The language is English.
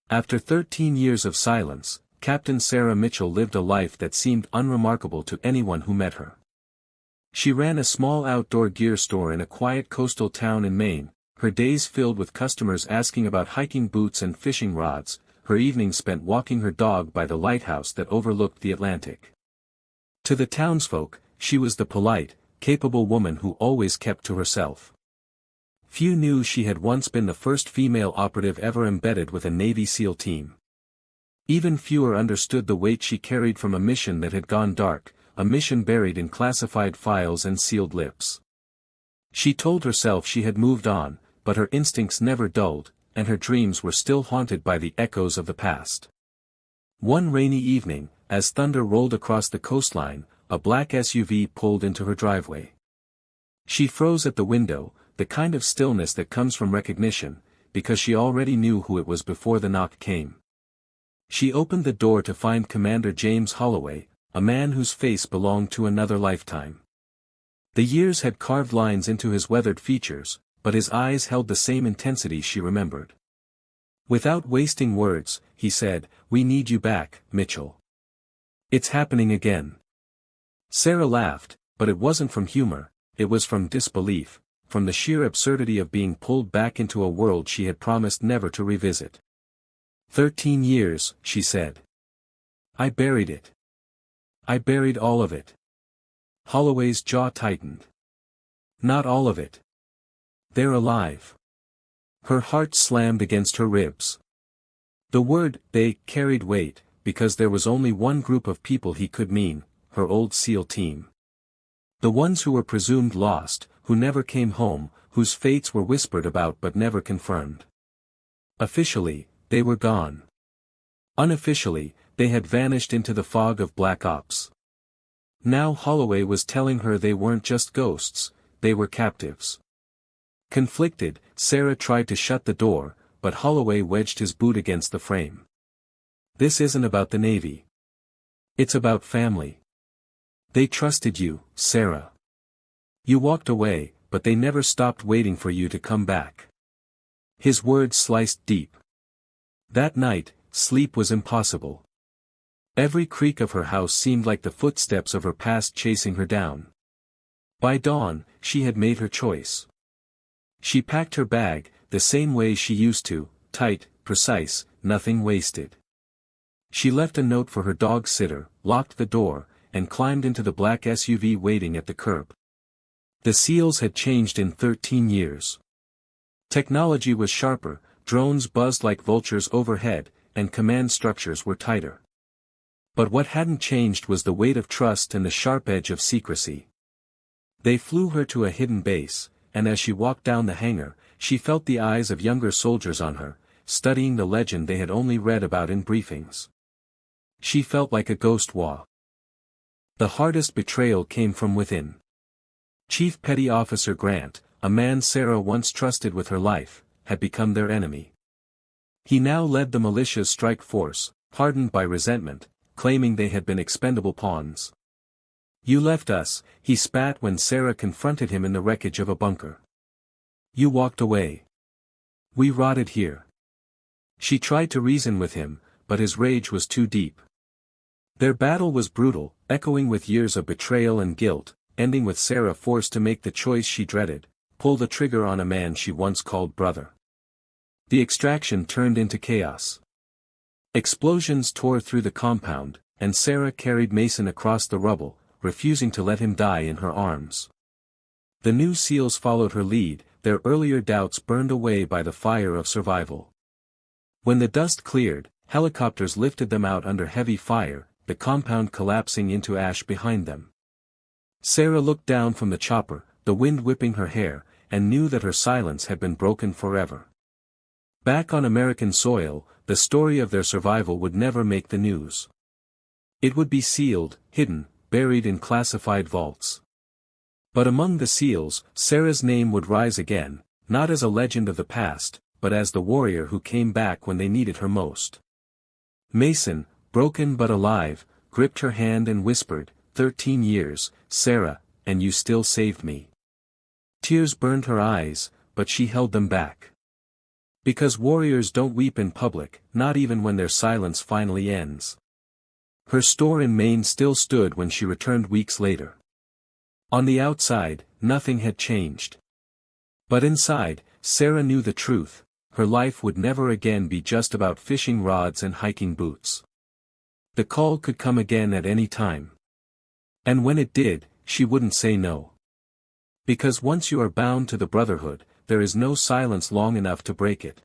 After 13 years of silence, Captain Sarah Mitchell lived a life that seemed unremarkable to anyone who met her. She ran a small outdoor gear store in a quiet coastal town in Maine, her days filled with customers asking about hiking boots and fishing rods, her evenings spent walking her dog by the lighthouse that overlooked the Atlantic. To the townsfolk, she was the polite, capable woman who always kept to herself. Few knew she had once been the first female operative ever embedded with a Navy SEAL team. Even fewer understood the weight she carried from a mission that had gone dark, a mission buried in classified files and sealed lips. She told herself she had moved on, but her instincts never dulled, and her dreams were still haunted by the echoes of the past. One rainy evening, as thunder rolled across the coastline, a black SUV pulled into her driveway. She froze at the window, the kind of stillness that comes from recognition, because she already knew who it was before the knock came. She opened the door to find Commander James Holloway, a man whose face belonged to another lifetime. The years had carved lines into his weathered features, but his eyes held the same intensity she remembered. Without wasting words, he said, "We need you back, Mitchell. It's happening again." Sarah laughed, but it wasn't from humor, it was from disbelief, from the sheer absurdity of being pulled back into a world she had promised never to revisit. 13 years, she said. I buried it. I buried all of it. Holloway's jaw tightened. Not all of it. They're alive. Her heart slammed against her ribs. The word "they" carried weight, because there was only one group of people he could mean, her old SEAL team. The ones who were presumed lost, who never came home, whose fates were whispered about but never confirmed. Officially, they were gone. Unofficially, they had vanished into the fog of Black Ops. Now Holloway was telling her they weren't just ghosts, they were captives. Conflicted, Sarah tried to shut the door, but Holloway wedged his boot against the frame. This isn't about the Navy. It's about family. They trusted you, Sarah. You walked away, but they never stopped waiting for you to come back. His words sliced deep. That night, sleep was impossible. Every creak of her house seemed like the footsteps of her past chasing her down. By dawn, she had made her choice. She packed her bag, the same way she used to, tight, precise, nothing wasted. She left a note for her dog sitter, locked the door, and climbed into the black SUV waiting at the curb. The SEALs had changed in 13 years. Technology was sharper, drones buzzed like vultures overhead, and command structures were tighter. But what hadn't changed was the weight of trust and the sharp edge of secrecy. They flew her to a hidden base, and as she walked down the hangar, she felt the eyes of younger soldiers on her, studying the legend they had only read about in briefings. She felt like a ghost walk. The hardest betrayal came from within. Chief Petty Officer Grant, a man Sarah once trusted with her life, had become their enemy. He now led the militia's strike force, hardened by resentment, claiming they had been expendable pawns. You left us, he spat when Sarah confronted him in the wreckage of a bunker. You walked away. We rotted here. She tried to reason with him, but his rage was too deep. Their battle was brutal, echoing with years of betrayal and guilt, ending with Sarah forced to make the choice she dreaded, pull the trigger on a man she once called brother. The extraction turned into chaos. Explosions tore through the compound, and Sarah carried Mason across the rubble, refusing to let him die in her arms. The new SEALs followed her lead, their earlier doubts burned away by the fire of survival. When the dust cleared, helicopters lifted them out under heavy fire, the compound collapsing into ash behind them. Sarah looked down from the chopper, the wind whipping her hair, and knew that her silence had been broken forever. Back on American soil, the story of their survival would never make the news. It would be sealed, hidden, buried in classified vaults. But among the SEALs, Sarah's name would rise again, not as a legend of the past, but as the warrior who came back when they needed her most. Mason, broken but alive, gripped her hand and whispered, 13 years, Sarah, and you still saved me. Tears burned her eyes, but she held them back. Because warriors don't weep in public, not even when their silence finally ends. Her store in Maine still stood when she returned weeks later. On the outside, nothing had changed. But inside, Sarah knew the truth: her life would never again be just about fishing rods and hiking boots. The call could come again at any time. And when it did, she wouldn't say no. Because once you are bound to the brotherhood, there is no silence long enough to break it.